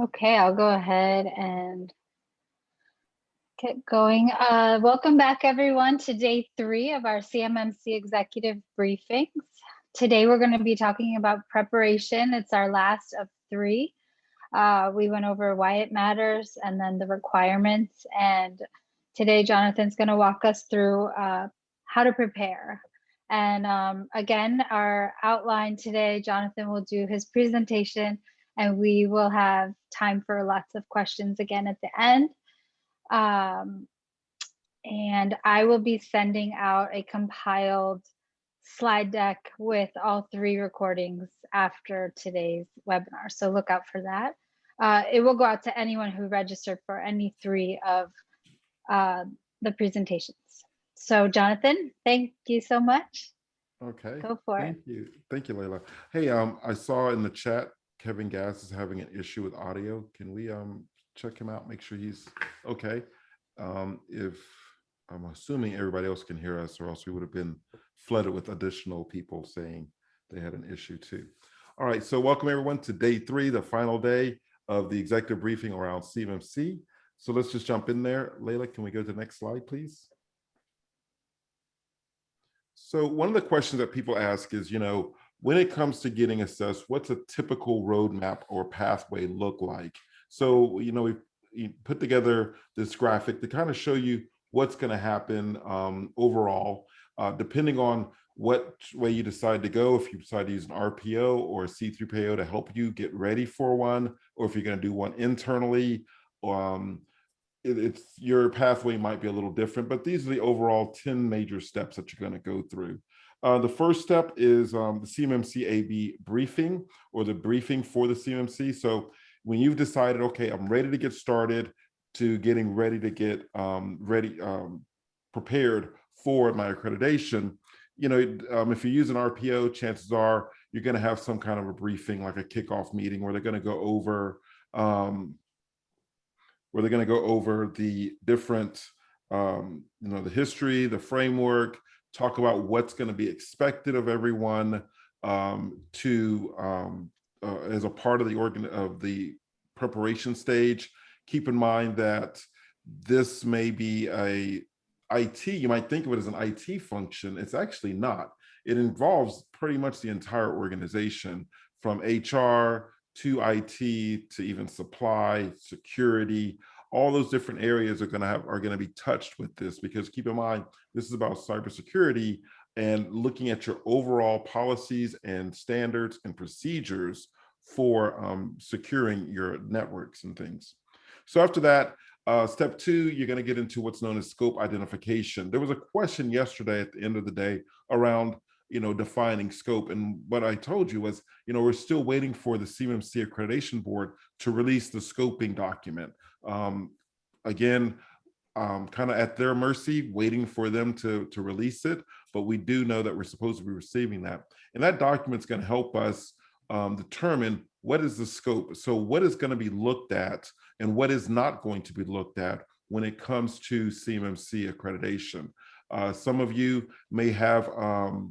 Okay, I'll go ahead and get going. Welcome back, everyone, to day 3 of our CMMC executive briefings. Today, we're going to be talking about preparation. It's our last of 3. We went over why it matters and then the requirements. And today, Jonathan's going to walk us through how to prepare. And again, our outline today, Jonathan will do his presentation and we will have time for lots of questions again at the end. And I will be sending out a compiled slide deck with all 3 recordings after today's webinar. So look out for that. It will go out to anyone who registered for any 3 of the presentations. So Jonathan, thank you so much. Okay. Go for it. Thank you, Layla. Hey, I saw in the chat Kevin Gass is having an issue with audio. Can we check him out, make sure he's okay? If I'm assuming everybody else can hear us, or else we would have been flooded with additional people saying they had an issue too. All right, so welcome everyone to day 3, the final day of the executive briefing around CMMC. So let's just jump in there. Layla, can we go to the next slide, please? So one of the questions that people ask is, when it comes to getting assessed, what's a typical roadmap or pathway look like? So, we put together this graphic to kind of show you what's going to happen overall, depending on what way you decide to go. If you decide to use an RPO or a C3PAO to help you get ready for one, or if you're going to do one internally, your pathway might be a little different, but these are the overall 10 major steps that you're going to go through. The first step is the CMMC AB briefing, or the briefing for the CMMC. So when you've decided, okay, I'm ready to get started, to getting ready to get prepared for my accreditation, if you use an RPO, chances are you're going to have some kind of a briefing, like a kickoff meeting, where they're going to go over the different, the history, the framework, talk about what's going to be expected of everyone as a part of the preparation stage. Keep in mind that this may be a IT, you might think of it as an IT function. It's actually not. It involves pretty much the entire organization, from HR to IT to even supply, security. All those different areas are going to be touched with this, because keep in mind, this is about cybersecurity and looking at your overall policies and standards and procedures for securing your networks and things. So after that, step 2, you're going to get into what's known as scope identification. There was a question yesterday at the end of the day around defining scope. And what I told you was, we're still waiting for the CMMC Accreditation Board to release the scoping document. Again, kind of at their mercy, waiting for them to release it. But we do know that we're supposed to be receiving that. And that document's going to help us determine what is the scope. So what is going to be looked at and what is not going to be looked at when it comes to CMMC accreditation. Some of you may have, oh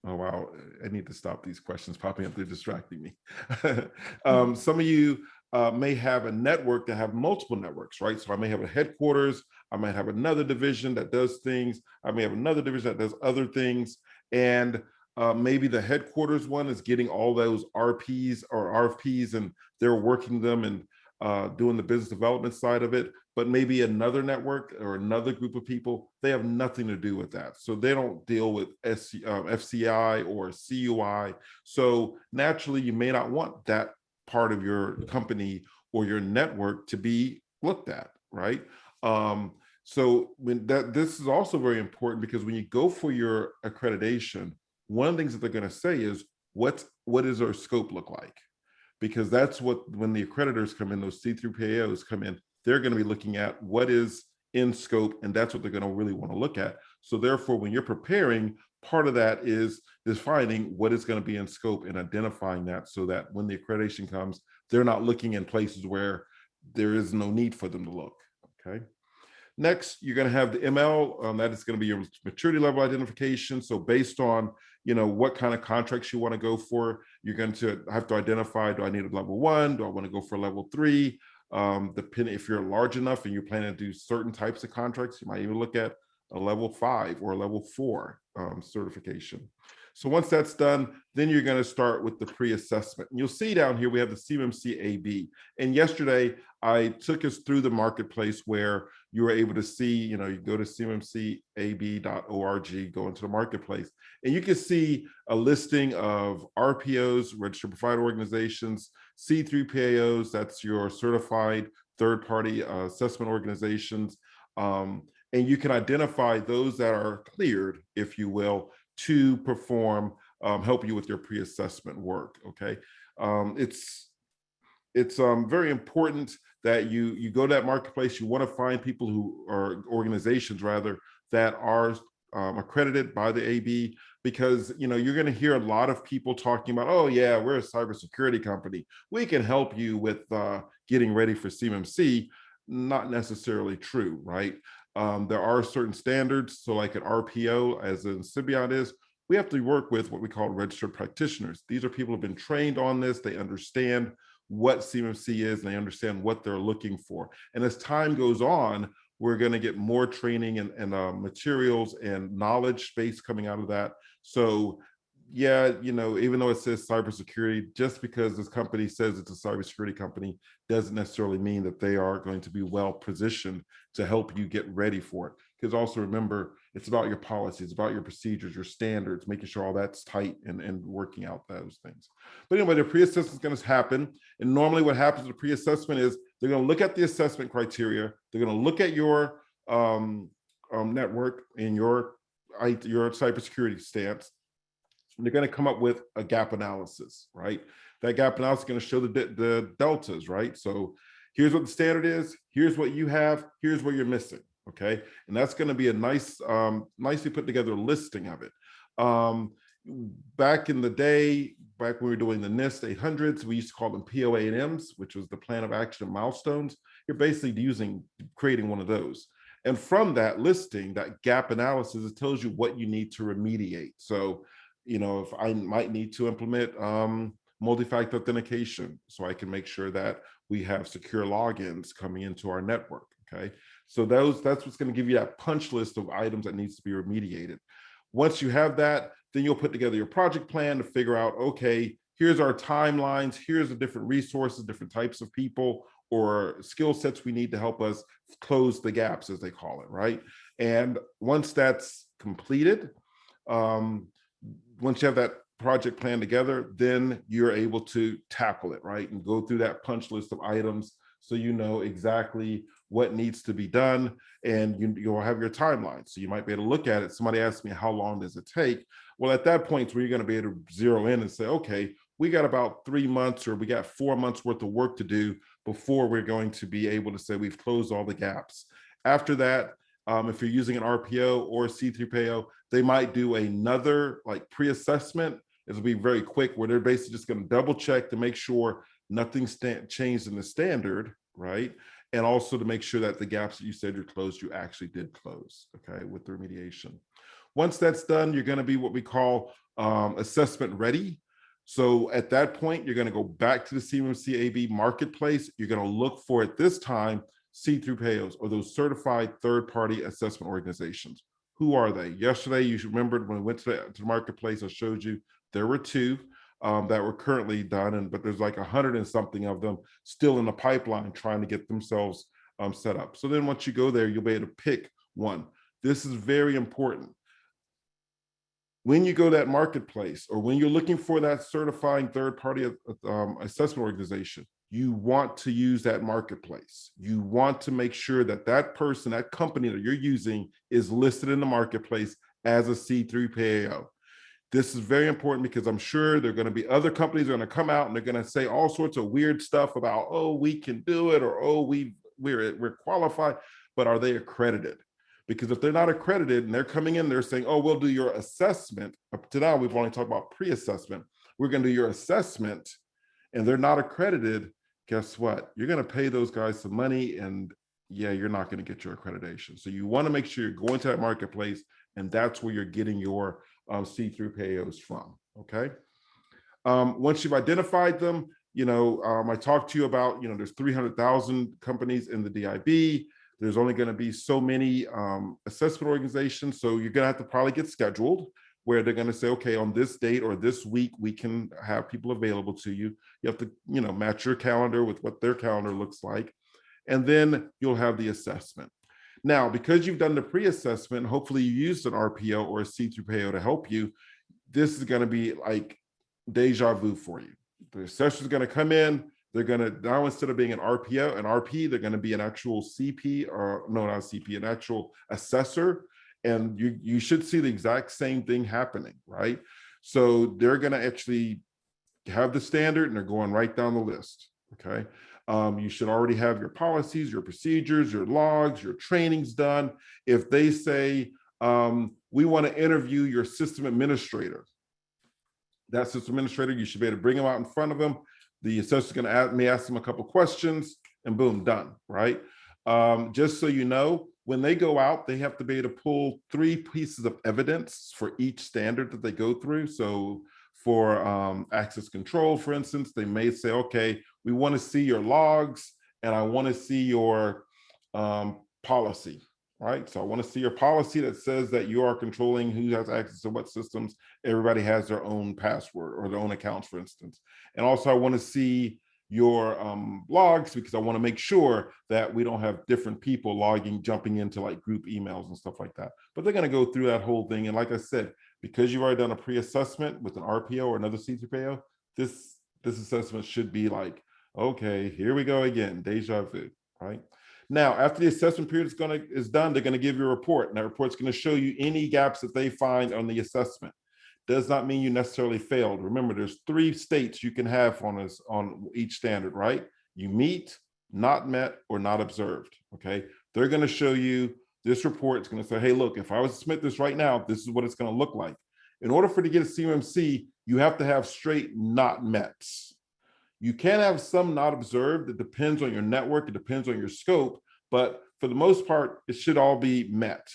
wow, I need to stop these questions popping up, they're distracting me. Some of you may have a network that have multiple networks, right? So I may have a headquarters, I might have another division that does things, I may have another division that does other things, and maybe the headquarters one is getting all those RPs or RFPs and they're working them and doing the business development side of it, but maybe another network or another group of people, they have nothing to do with that. So they don't deal with FCI or CUI. So naturally, you may not want that part of your company or your network to be looked at, right? So this is also very important, because when you go for your accreditation, one of the things that they're going to say is, what does our scope look like? Because that's when the accreditors come in, those C3PAOs come in, they're going to be looking at what is in scope, and that's what they're going to really want to look at. So therefore, when you're preparing, part of that is defining what is going to be in scope and identifying that, so that when the accreditation comes, they're not looking in places where there is no need for them to look, okay? Next, you're going to have the ML. That is going to be your maturity level identification. So based on, what kind of contracts you want to go for, you're going to have to identify, do I need a level 1? Do I want to go for a level 3? Depending if you're large enough and you're planning to do certain types of contracts, you might even look at a level 5 or a level 4 certification. So once that's done, then you're going to start with the pre-assessment. You'll see down here, we have the CMMC AB. And yesterday, I took us through the marketplace where you were able to see, you go to cmmcab.org, go into the marketplace, and you can see a listing of RPOs, registered provider organizations, C3PAOs, that's your certified third-party assessment organizations. And you can identify those that are cleared, if you will, to perform, help you with your pre-assessment work, okay? It's very important that you go to that marketplace. You want to find people who are organizations rather that are accredited by the AB, because you're going to hear a lot of people talking about, oh yeah, we're a cybersecurity company, we can help you with getting ready for CMMC. Not necessarily true, right? There are certain standards. So like an RPO, as in Symbiont is, we have to work with what we call registered practitioners. These are people who have been trained on this. They understand what CMMC is, and they understand what they're looking for. And as time goes on, we're going to get more training and materials and knowledge base coming out of that. So yeah, even though it says cybersecurity, just because this company says it's a cybersecurity company doesn't necessarily mean that they are going to be well positioned to help you get ready for it. Because also remember, it's about your policies, it's about your procedures, your standards, making sure all that's tight and working out those things. But anyway, the pre-assessment is going to happen. And normally what happens with the pre-assessment is they're going to look at the assessment criteria. They're going to look at your network and your cybersecurity stance. They're going to come up with a gap analysis, right? That gap analysis is going to show the deltas, right? So here's what the standard is, here's what you have, here's what you're missing, okay? And that's going to be a nice, nicely put together listing of it. Back in the day, back when we were doing the NIST 800s, we used to call them POA&Ms, which was the plan of action and milestones. You're basically creating one of those. And from that listing, that gap analysis, it tells you what you need to remediate. So if I might need to implement multi-factor authentication, so I can make sure that we have secure logins coming into our network, okay? So that's what's going to give you that punch list of items that needs to be remediated. Once you have that, then you'll put together your project plan to figure out, okay, here's our timelines, here's the different resources, different types of people or skill sets we need to help us close the gaps, as they call it, right? And once that's completed, once you have that project plan together, then you're able to tackle it, right? And go through that punch list of items so you know exactly what needs to be done, and you'll have your timeline. So you might be able to look at it. Somebody asked me, how long does it take? Well, at that point, where you're going to be able to zero in and say, okay, we got about 3 months or we got 4 months worth of work to do before we're going to be able to say we've closed all the gaps. After that, if you're using an RPO or C3PAO, they might do another like pre-assessment. It'll be very quick, where they're basically just going to double check to make sure nothing's changed in the standard, right? And also to make sure that the gaps that you said you closed, you actually did close, okay, with the remediation. Once that's done, you're going to be what we call assessment ready. So at that point, you're going to go back to the CMMC AB marketplace. You're going to look for, at this time, C3PAOs, or those certified third-party assessment organizations. Who are they? Yesterday, you should remember when we went to the marketplace, I showed you there were 2 that were currently done, but there's like 100 and something of them still in the pipeline trying to get themselves set up. So then once you go there, you'll be able to pick one. This is very important. When you go to that marketplace, or when you're looking for that certifying third-party assessment organization, you want to use that marketplace. You want to make sure that that person, that company that you're using, is listed in the marketplace as a C3PAO. This is very important because I'm sure there are going to be other companies that are going to come out and they're going to say all sorts of weird stuff about, oh, we can do it, or oh, we're qualified, but are they accredited? Because if they're not accredited and they're coming in, they're saying, oh, we'll do your assessment. Up to now, we've only talked about pre-assessment. We're going to do your assessment, and they're not accredited. Guess what? You're going to pay those guys some money, and yeah, you're not going to get your accreditation. So you want to make sure you're going to that marketplace, and that's where you're getting your C3PAOs from. Okay. Once you've identified them, I talked to you about, there's 300,000 companies in the DIB. There's only going to be so many assessment organizations. So you're going to have to probably get scheduled where they're going to say, okay, on this date or this week, we can have people available to you. You have to, match your calendar with what their calendar looks like. And then you'll have the assessment. Now, because you've done the pre-assessment, hopefully you used an RPO or a C3PAO to help you. This is going to be like deja vu for you. The assessor is going to come in. They're going to, now instead of being an RPO, an RP, they're going to be an actual CP, or no, not a CP, an actual assessor. And you should see the exact same thing happening, right? So they're going to actually have the standard and they're going right down the list, okay? You should already have your policies, your procedures, your logs, your trainings done. If they say, we want to interview your system administrator, that system administrator, you should be able to bring them out in front of them. The assessor's going to may ask them a couple questions, and boom, done, right? Just so you know, when they go out, they have to be able to pull 3 pieces of evidence for each standard that they go through. So for access control, for instance, they may say, okay, we want to see your logs, and I want to see your policy. Right, so I want to see your policy that says that you are controlling who has access to what systems. Everybody has their own password or their own accounts, for instance. And also I want to see your logs, because I want to make sure that we don't have different people jumping into like group emails and stuff like that. But they're going to go through that whole thing. And like I said, because you've already done a pre-assessment with an RPO or another C3PAO, this assessment should be like, okay, here we go again, deja vu, right? Now, after the assessment period is done, they're going to give you a report, and that report's going to show you any gaps that they find on the assessment. Does not mean you necessarily failed. Remember, there's 3 states you can have on each standard, right? You meet, not met, or not observed, okay? They're going to show you this report. It's going to say, hey, look, if I was to submit this right now, this is what it's going to look like. In order for it to get a CMMC, you have to have straight not mets. You can have some not observed. It depends on your network. It depends on your scope. But for the most part, it should all be met.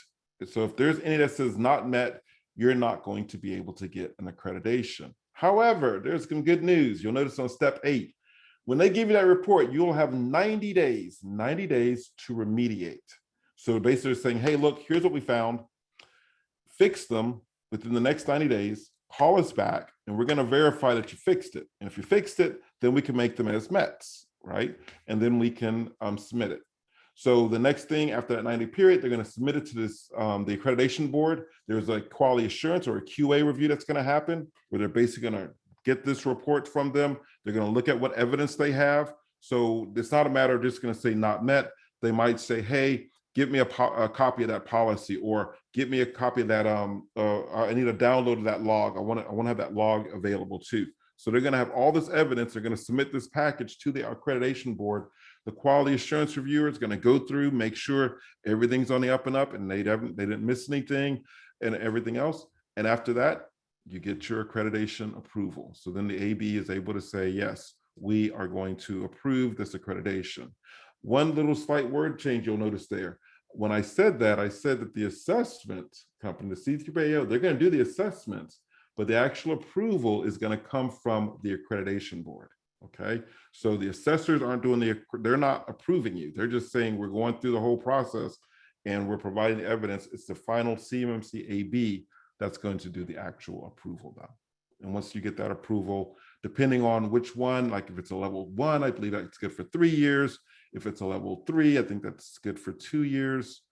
So if there's any that says not met, you're not going to be able to get an accreditation. However, there's some good news. You'll notice on step 8, when they give you that report, you'll have 90 days to remediate. So basically saying, hey, look, here's what we found. Fix them within the next 90 days. Call us back, and we're going to verify that you fixed it. And if you fixed it, then we can make them as METs, right? And then we can submit it. So the next thing after that 90 period, they're going to submit it to this the accreditation board. There's a quality assurance or a QA review that's going to happen, where they're basically going to get this report from them. They're going to look at what evidence they have. So it's not a matter of just going to say not met. They might say, hey, give me a copy of that policy, or give me a copy of that. I need a download of that log. I want to have that log available too. So they're going to have all this evidence. They're going to submit this package to the accreditation board. The quality assurance reviewer is going to go through, make sure everything's on the up and up, and they didn't miss anything and everything else. And after that, you get your accreditation approval. So then the AB is able to say, yes, we are going to approve this accreditation. One little slight word change you'll notice there. When I said that, I said that the assessment company, the C3PAO, they're going to do the assessments, but the actual approval is going to come from the accreditation board. Okay, so the assessors aren't doing they're not approving you. They're just saying we're going through the whole process and we're providing the evidence. It's the final CMMC AB that's going to do the actual approval now. And once you get that approval, depending on which one, like if it's a level 1, I believe that's good for 3 years. If it's a level 3, I think that's good for 2 years.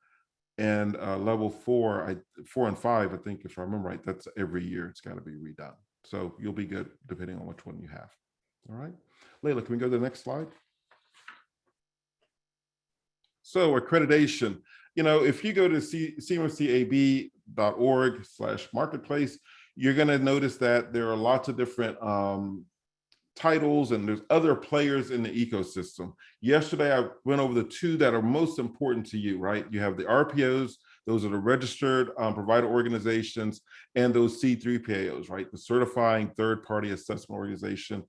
And level 4, 4 and 5, I think if I remember right, that's every year. It's got to be redone. So you'll be good depending on which one you have. All right, Layla, can we go to the next slide? So accreditation, if you go to cmmcab.org/marketplace, you're going to notice that there are lots of different titles, and there's other players in the ecosystem. Yesterday, I went over the 2 that are most important to you, right? You have the RPOs, those are the registered provider organizations, and those C3PAOs, right? The certifying third-party assessment organization.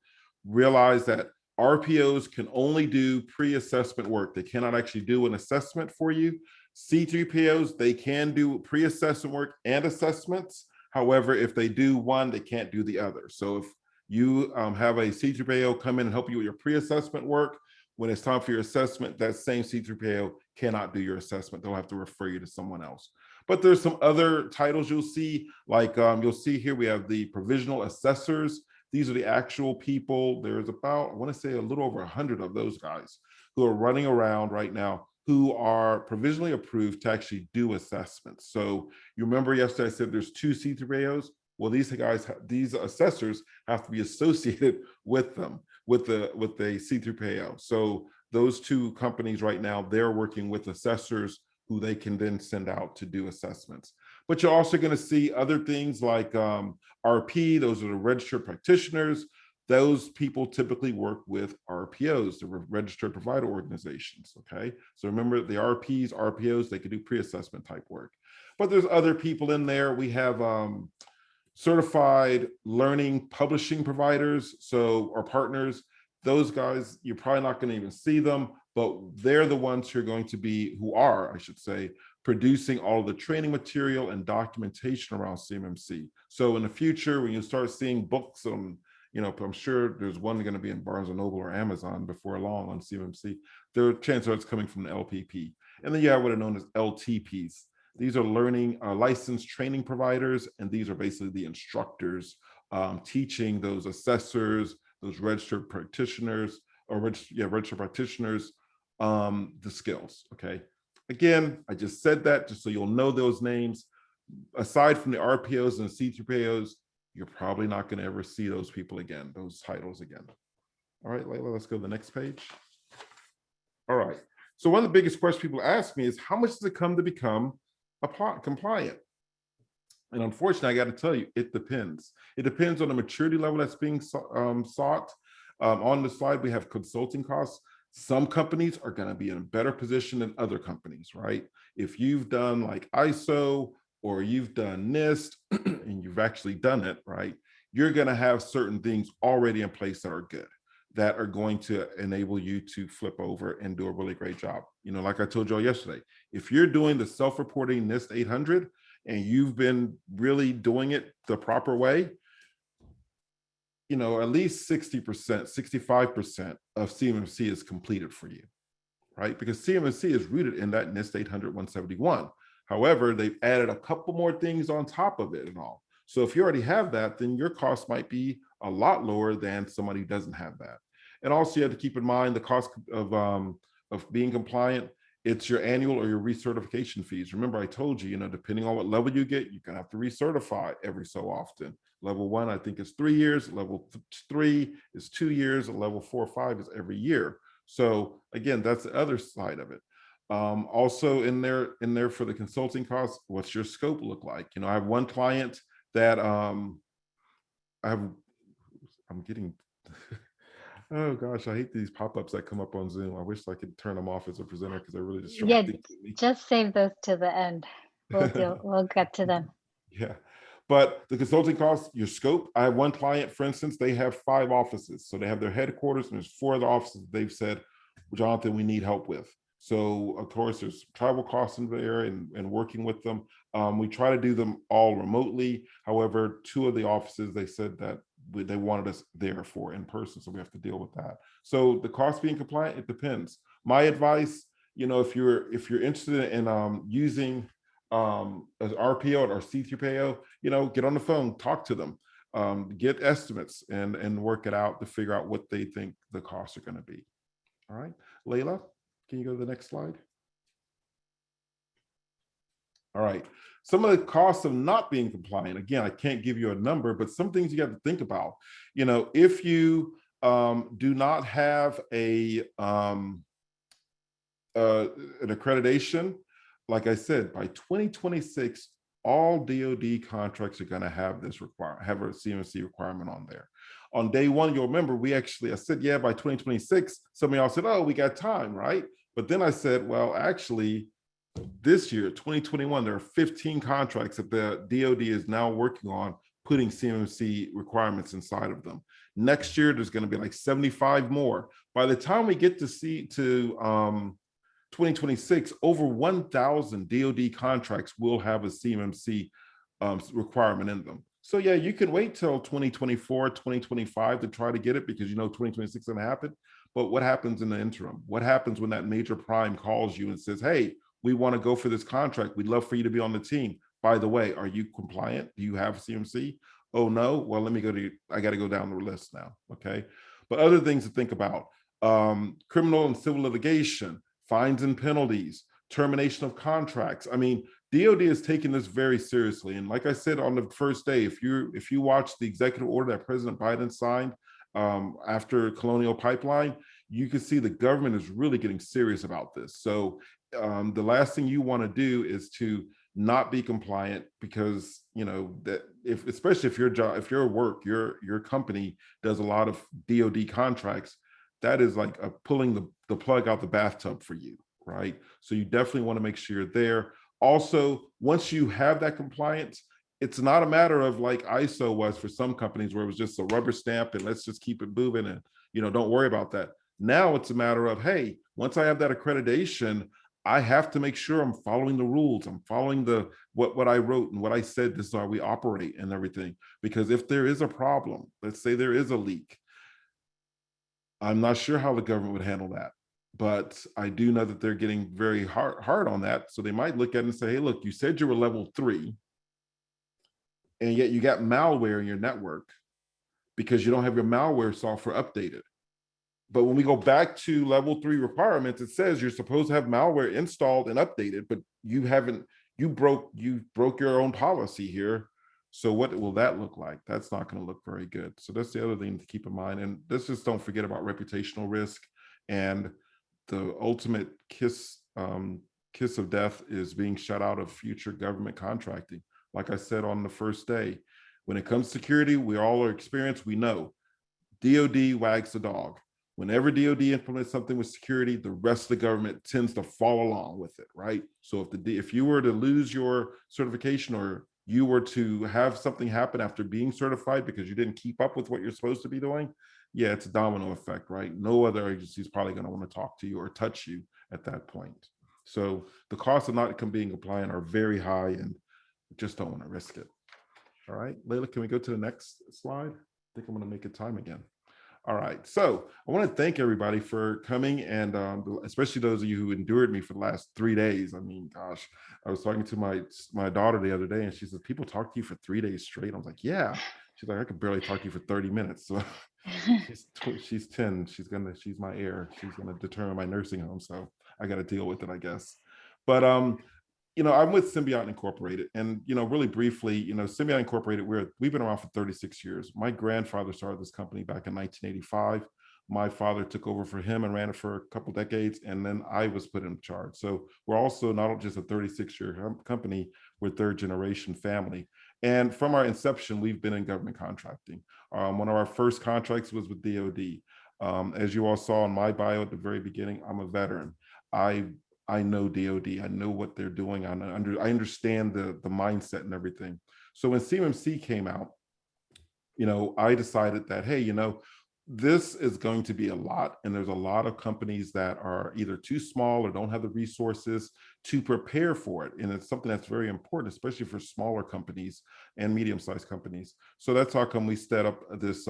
Realize that RPOs can only do pre-assessment work. They cannot actually do an assessment for you. C3POs, they can do pre-assessment work and assessments. However, if they do one, they can't do the other. So if you have a C3PO come in and help you with your pre-assessment work, when it's time for your assessment, that same C3PO cannot do your assessment. They'll have to refer you to someone else. But there's some other titles you'll see, like you'll see here, we have the provisional assessors. These are the actual people. There's about, I want to say a little over 100 of those guys who are running around right now who are provisionally approved to actually do assessments. So you remember yesterday I said there's 2 C3PAOs? Well, these guys, these assessors have to be associated with them, with the C3PAO. So those 2 companies right now, they're working with assessors who they can then send out to do assessments. But you're also going to see other things like RP, those are the registered practitioners. Those people typically work with RPOs, the registered provider organizations, okay? So remember the RPs, RPOs, they could do pre-assessment type work. But there's other people in there. We have certified learning publishing providers, so our partners. Those guys, you're probably not going to even see them, but they're the ones who are going to be, who are, I should say, producing all of the training material and documentation around CMMC. So in the future, when you start seeing books on, you know, I'm sure there's one going to be in Barnes & Noble or Amazon before long on CMMC, there are chances it's coming from the LPP. And then you have what are known as LTPs. These are learning licensed training providers, and these are basically the instructors teaching those assessors, those registered practitioners, or registered practitioners, the skills, okay? Again, I just said that just so you'll know those names. Aside from the RPOs and C3PAOs, you're probably not gonna ever see those people again, those titles again. All right, Layla, let's go to the next page. All right, so one of the biggest questions people ask me is, how much does it come to become compliant? And unfortunately, I got to tell you, it depends. It depends on the maturity level that's being sought. On the slide, we have consulting costs. Some companies are going to be in a better position than other companies, right? If you've done like ISO or you've done NIST and you've actually done it, right, you're going to have certain things already in place that are good, that are going to enable you to flip over and do a really great job. You know, like I told y'all yesterday, if you're doing the self-reporting NIST 800 and you've been really doing it the proper way, you know, at least 60%, 65% of CMMC is completed for you, right? Because CMMC is rooted in that NIST 800-171. However, they've added a couple more things on top of it and all. So if you already have that, then your cost might be a lot lower than somebody who doesn't have that. And also you have to keep in mind the cost of being compliant. It's your annual or your recertification fees. Remember, I told you, you know, depending on what level you get, you're gonna have to recertify every so often. Level 1, I think, is 3 years. Level 3 is 2 years. Level 4 or 5 is every year. So again, that's the other side of it. Also in there for the consulting costs, what's your scope look like? You know, I have one client that I'm getting oh gosh, I hate these pop-ups that come up on Zoom. I wish I could turn them off as a presenter because they're really distracting to me. Just save those to the end. We'll get to them. Yeah, but the consulting costs, your scope. I have one client, for instance, they have 5 offices. So they have their headquarters and there's 4 other offices they've said, Johnathan, we need help with. So of course there's travel costs in there and working with them. We try to do them all remotely. However, 2 of the offices, they said that they wanted us there for in person. So we have to deal with that. So the cost being compliant, it depends. My advice, you know, if you're interested in using as RPO or C3PAO, you know, get on the phone, talk to them, get estimates and work it out to figure out what they think the costs are going to be. All right, Layla, can you go to the next slide? All right, some of the costs of not being compliant. Again, I can't give you a number, but some things you have to think about. You know, if you do not have an accreditation, like I said, by 2026, all DoD contracts are going to have this have a CMMC requirement on there. On day one, you'll remember I said, yeah, by 2026, some of y'all said, oh, we got time, right? But then I said, well, actually, this year, 2021, there are 15 contracts that the DoD is now working on putting CMMC requirements inside of them. Next year, there's going to be like 75 more. By the time we get to 2026, over 1,000 DoD contracts will have a CMMC requirement in them. So yeah, you can wait till 2024, 2025 to try to get it, because 2026 is going to happen. But what happens in the interim? What happens when that major prime calls you and says, hey, we want to go for this contract. We'd love for you to be on the team. By the way, are you compliant? Do you have CMMC? Oh no, well, let me go to, I got to go down the list now, okay? But other things to think about, criminal and civil litigation, fines and penalties, termination of contracts. I mean, DoD is taking this very seriously. And like I said on the first day, if you watch the executive order that President Biden signed after Colonial Pipeline, you can see the government is really getting serious about this. So the last thing you want to do is to not be compliant, because that especially if your company does a lot of DoD contracts, that is like pulling the plug out the bathtub for you, right? So you definitely want to make sure you're there. Also, once you have that compliance, it's not a matter of like ISO was for some companies, where it was just a rubber stamp and let's just keep it moving and don't worry about that. Now it's a matter of, hey, once I have that accreditation, I have to make sure I'm following the rules. I'm following what I wrote and what I said. This is how we operate and everything. Because if there is a problem, let's say there is a leak, I'm not sure how the government would handle that. But I do know that they're getting very hard on that. So they might look at it and say, hey, look, you said you were level 3, and yet you got malware in your network because you don't have your malware software updated. But when we go back to level 3 requirements, it says you're supposed to have malware installed and updated, but you haven't, you broke your own policy here. So what will that look like? That's not going to look very good. So that's the other thing to keep in mind. And let's just don't forget about reputational risk. And the ultimate kiss of death is being shut out of future government contracting. Like I said on the first day, when it comes to security, we all are experienced. We know DoD wags the dog. Whenever DoD implements something with security, the rest of the government tends to follow along with it, right? So if you were to lose your certification, or you were to have something happen after being certified because you didn't keep up with what you're supposed to be doing, yeah, it's a domino effect, right? No other agency is probably going to want to talk to you or touch you at that point. So the costs of not being compliant are very high, and just don't want to risk it. All right, Layla, can we go to the next slide? I think I'm going to make it time again. All right, so I want to thank everybody for coming, and especially those of you who endured me for the last 3 days. I mean, gosh, I was talking to my daughter the other day, and she said, people talk to you for 3 days straight. I was like, yeah. She's like, I could barely talk to you for 30 minutes. So she's 10. She's my heir. She's gonna determine my nursing home. So I got to deal with it, I guess. But I'm with Symbiont Incorporated, and really briefly, Symbiont Incorporated, we've been around for 36 years. My grandfather started this company back in 1985. My father took over for him and ran it for a couple decades, and then I was put in charge. So we're also not just a 36-year company, we're third generation family. And from our inception, we've been in government contracting. One of our first contracts was with DoD. As you all saw in my bio at the very beginning, I'm a veteran. I know DoD. I know what they're doing. I understand the mindset and everything. So when CMMC came out, I decided that, hey, this is going to be a lot, and there's a lot of companies that are either too small or don't have the resources to prepare for it. And it's something that's very important, especially for smaller companies and medium-sized companies. So that's how come we set up this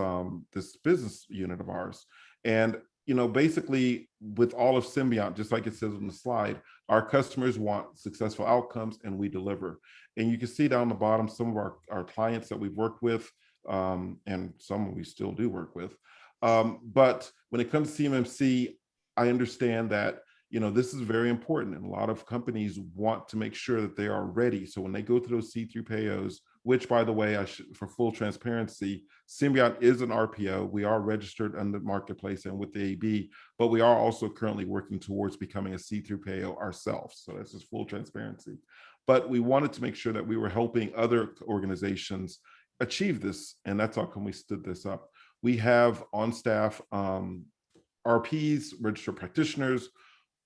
business unit of ours. And basically with all of Symbiont, just like it says on the slide, our customers want successful outcomes, and we deliver. And you can see down the bottom some of our clients that we've worked with, and some we still do work with. But when it comes to CMMC, I understand that this is very important, and a lot of companies want to make sure that they are ready. So when they go through those C3PAOs, which, by the way, for full transparency, Symbiont is an RPO. We are registered under the marketplace and with the AB, but we are also currently working towards becoming a C3PAO ourselves. So this is full transparency. But we wanted to make sure that we were helping other organizations achieve this, and that's how come we stood this up. We have on staff RPs, registered practitioners,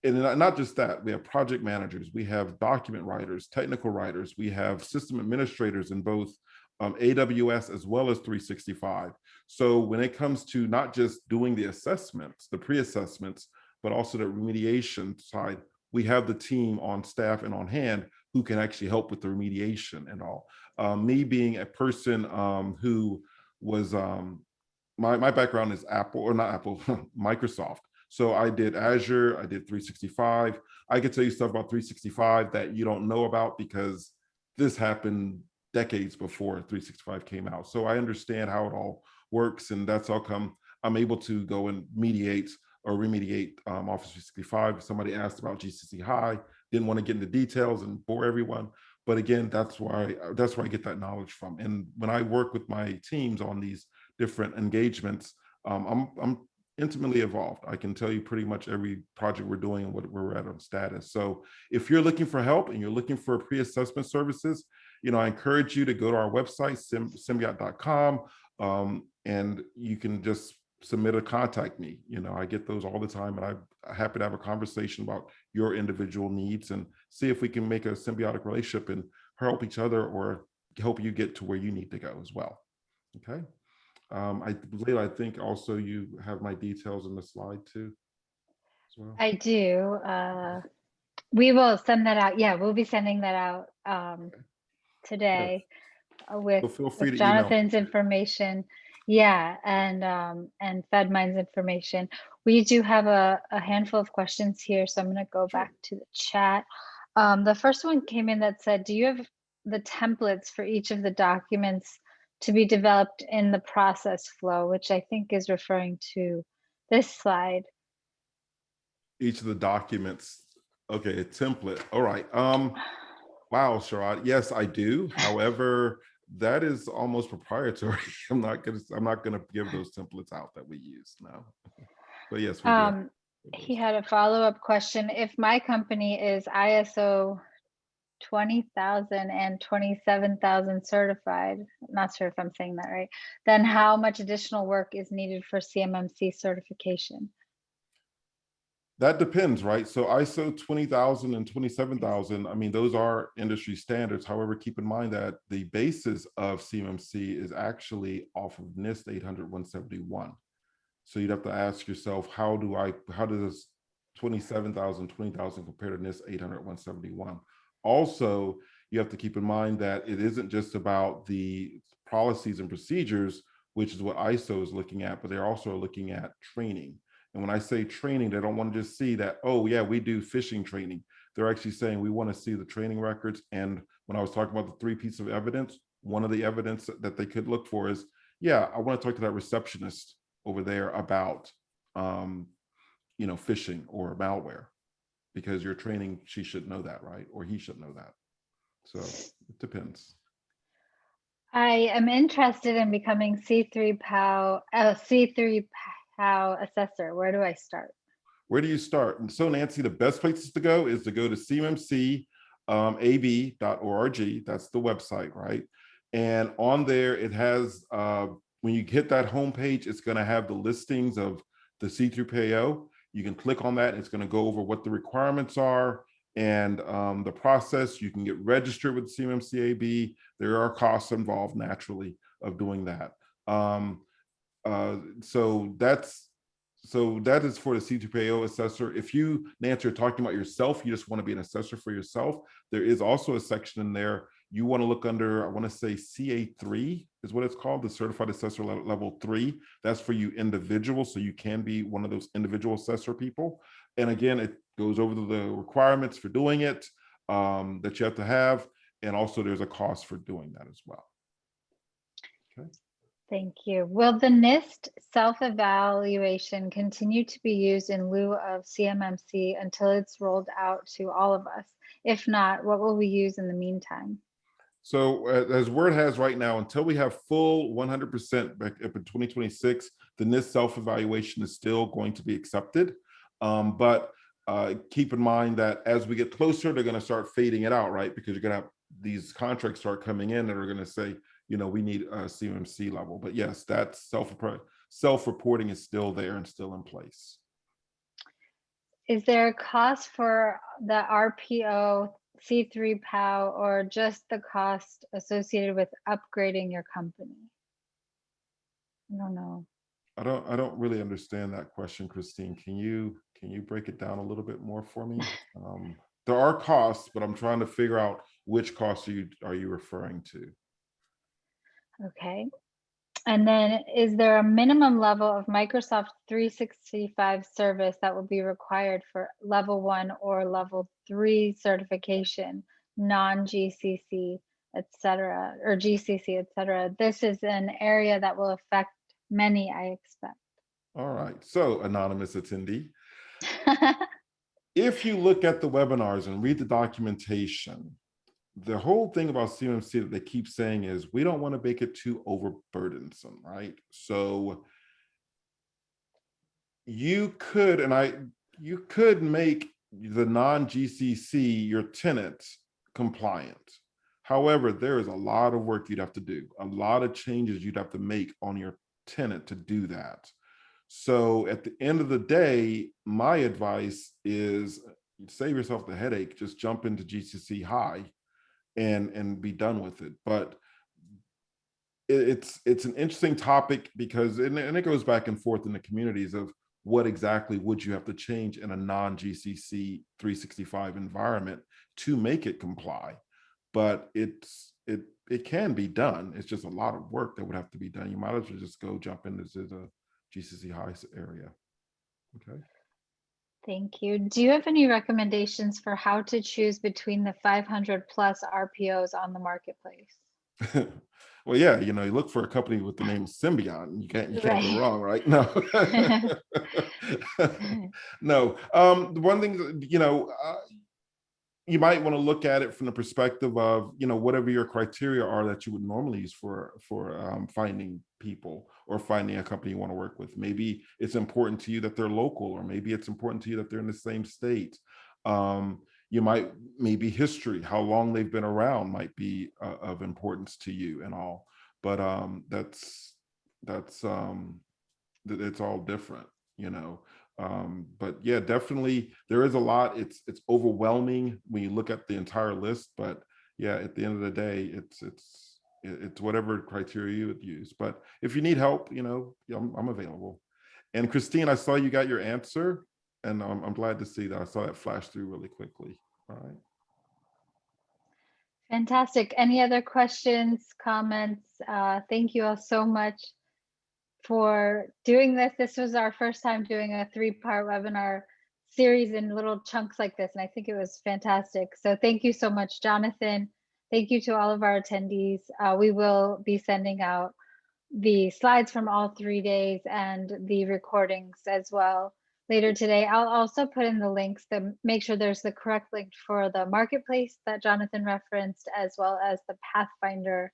and not just that, we have project managers, we have document writers, technical writers, we have system administrators in both AWS as well as 365. So when it comes to not just doing the assessments, the pre-assessments, but also the remediation side, we have the team on staff and on hand who can actually help with the remediation and all. Me being a person who was, my background is Apple, or not Apple, Microsoft. So I did Azure, I did 365. I could tell you stuff about 365 that you don't know about because this happened decades before 365 came out. So I understand how it all works, and that's how come I'm able to go and mediate or remediate Office 365. If somebody asked about GCC High, didn't want to get into details and bore everyone. But again, that's where I get that knowledge from. And when I work with my teams on these different engagements, I'm intimately involved. I can tell you pretty much every project we're doing and where we're at on status. So if you're looking for help and you're looking for pre-assessment services, I encourage you to go to our website, symbiont.com, and you can just submit a contact me. I get those all the time, and I'm happy to have a conversation about your individual needs and see if we can make a symbiotic relationship and help each other or help you get to where you need to go as well. Okay. I think also you have my details in the slide too, as well. I do. We will send that out. Yeah, we'll be sending that out today with, So feel free to Jonathan's information. Yeah, and FedMind's information. We do have a handful of questions here, so I'm going to go back to the chat. The first one came in that said, do you have the templates for each of the documents to be developed in the process flow, which I think is referring to this slide? Each of the documents. Okay, a template. All right. Wow, Sharad. Yes, I do. However, that is almost proprietary. I'm not gonna give those templates out that we use now. But yes, we do. He had a follow-up question. If my company is ISO 20,000 and 27,000 certified, not sure if I'm saying that right, then how much additional work is needed for CMMC certification? That depends, right? So ISO 20,000 and 27,000, I mean, those are industry standards. However, keep in mind that the basis of CMMC is actually off of NIST 800-171. So you'd have to ask yourself, how does 27,000, 20,000 compare to NIST 800-171? Also, you have to keep in mind that it isn't just about the policies and procedures, which is what ISO is looking at, but they're also looking at training. And when I say training, they don't want to just see that, oh yeah, we do phishing training. They're actually saying we want to see the training records. And when I was talking about the 3 pieces of evidence, one of the evidence that they could look for is, yeah, I want to talk to that receptionist over there about, phishing or malware, because you're training, she should know that, right? Or he should know that. So it depends. I am interested in becoming C3 POW assessor. Where do I start? Where do you start? And so Nancy, the best places to go is to go to CMMC.ab.org. That's the website, right? And on there, it has, when you hit that homepage, it's going to have the listings of the C3PAO. You can click on that. It's going to go over what the requirements are and the process. You can get registered with CMMC AB. There are costs involved naturally of doing that. So that is for the C2PAO assessor. If you, Nancy, are talking about yourself, you just want to be an assessor for yourself, there is also a section in there. You want to look under, I want to say CA3 is what it's called, the Certified Assessor Level 3. That's for you individuals, so you can be one of those individual assessor people. And again, it goes over the requirements for doing it that you have to have. And also there's a cost for doing that as well. Okay. Thank you. Will the NIST self-evaluation continue to be used in lieu of CMMC until it's rolled out to all of us? If not, what will we use in the meantime? So as Word has right now, until we have full 100% back up in 2026, the NIST self-evaluation is still going to be accepted. But keep in mind that as we get closer, they're going to start fading it out, right? Because you're going to have these contracts start coming in that are going to say, we need a CMMC level. But yes, that self-reporting is still there and still in place. Is there a cost for the RPO C3 POW, or just the cost associated with upgrading your company? I don't know. I don't really understand that question, Christine. Can you break it down a little bit more for me? There are costs, but I'm trying to figure out which costs are you referring to? Okay. And then, is there a minimum level of Microsoft 365 service that will be required for level 1 or level 3 certification, non-GCC, etc., or GCC, etc.? This is an area that will affect many, I expect. All right. So, anonymous attendee, if you look at the webinars and read the documentation, the whole thing about CMMC that they keep saying is we don't want to make it too overburdensome, right? So you could make the non-GCC your tenant compliant. However, there is a lot of work you'd have to do, a lot of changes you'd have to make on your tenant to do that. So at the end of the day, my advice is save yourself the headache, just jump into GCC high and be done with it. But it's an interesting topic because and it goes back and forth in the communities of what exactly would you have to change in a non-GCC 365 environment to make it comply. But it can be done. It's just a lot of work that would have to be done. You might as well just go jump into the GCC high area. Okay. Thank you. Do you have any recommendations for how to choose between the 500 plus RPOs on the marketplace? Well, yeah, you look for a company with the name Symbiont. You can't Right. go wrong, right? No. No. The one thing, you might want to look at it from the perspective of, whatever your criteria are that you would normally use for finding people or finding a company you want to work with. Maybe it's important to you that they're local, or maybe it's important to you that they're in the same state. Maybe history, how long they've been around might be of importance to you and all. But it's all different, but yeah, definitely there is a lot. It's overwhelming when you look at the entire list, but yeah, at the end of the day, it's whatever criteria you would use. But if you need help, I'm available. And Christine, I saw you got your answer, and I'm glad to see that. I saw that flash through really quickly. All right. Fantastic. Any other questions, comments? Thank you all so much for doing this. This was our first time doing a 3-part webinar series in little chunks like this, and I think it was fantastic. So thank you so much, Johnathan. Thank you to all of our attendees. We will be sending out the slides from all 3 days and the recordings as well later today. I'll also put in the links to make sure there's the correct link for the marketplace that Johnathan referenced, as well as the Pathfinder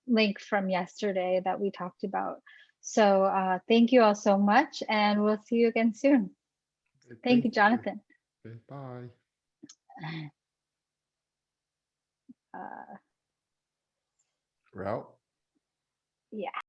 link from yesterday that we talked about. So thank you all so much, and we'll see you again soon. Thank you, Johnathan. Okay, bye. We're out. Yeah.